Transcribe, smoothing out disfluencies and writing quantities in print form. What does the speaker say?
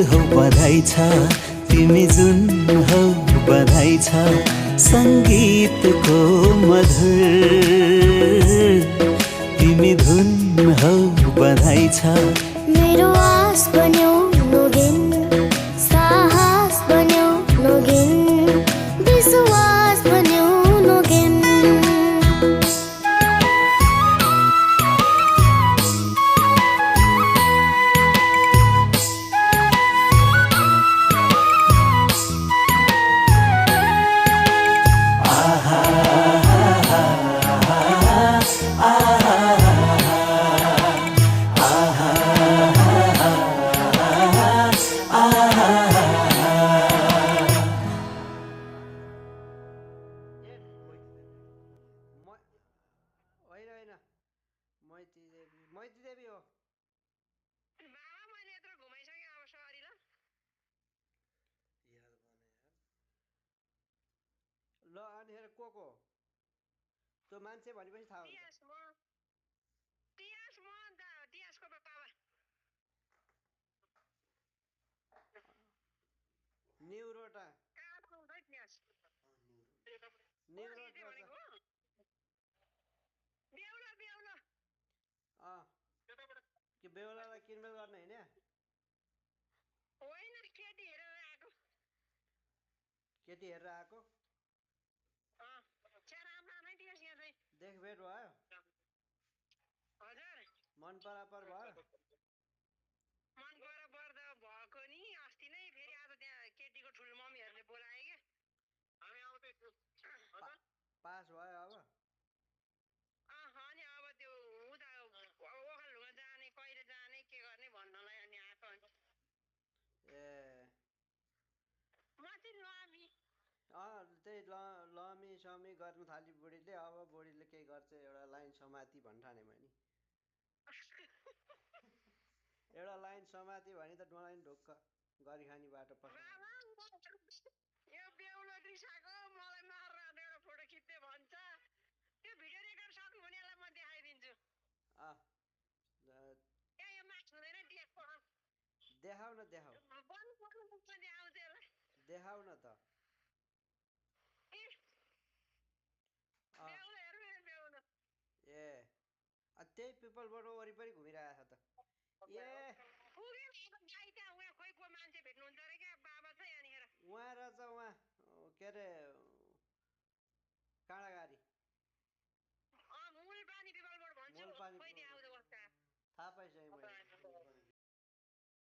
हौ बधाई छ तिमी जुन हौ बधाई छ सङ्गीतको मधुर तिमी धुन हौ बधाई छ मेरो आस बन्यो नोगिन साहस बन्यो नोगिन विश्वास बन्यो नोगिन मैत्री देवी हो बाबा मैले यत्रो घुमाइसकेँ अब सरी ल ल अनिखेर को त्यो मान्छे भनेपछि थाहा हुन्छ तिहास म अन्त तिहासको बाबा न्यु रोड न्यु रोड बेहुला बेहुला के बेहुलालाई किनमेल गर्ने होइन केटी हेरेर आएको देखभेट भयो हजुर मन परापर भयो मन परापर त भएको नि अस्ति नै फेरि आज त्यहाँ केटीको ठुलो मम्मीहरूले बोलाए क्या हामी आउँदैछु पास भयो अब अनि अब त्यो उता ओखलढुङ्गा जाने कहिले जाने के गर्ने भन्नलाई अनि आएको ए म चाहिँ लमी त्यही लमी समी गर्नु थाली बुढीले अब बुढीले केही गर्छ एउटा लाइन समाति भन्ठाने मैले एउटा लाइन समाति भने त डोलाइन ढुक्क गरी खाने बाटो यो बेहुलो रिसाको मलाई मारेर एउटा फोटो खिच्दै भन्छ त्यो भिडियो रेकर्ड सक्नु हुनेलाई म देखाइदिन्छु यो मार्क्स हुँदैन देखाउ न देखाउ न त ए त्यही पिपलबाट वरिपरि घुमिरहेको छ त ए खोइ को मान्छे भेट्नुहुन्छ अरे क्या बाबा चाहिँ यहाँनिर उहाँ रहेछ उहाँ के अरे काँडागाडी मूल पानी पिपलबाट भन्छ थाहा पाइसकेँ मैले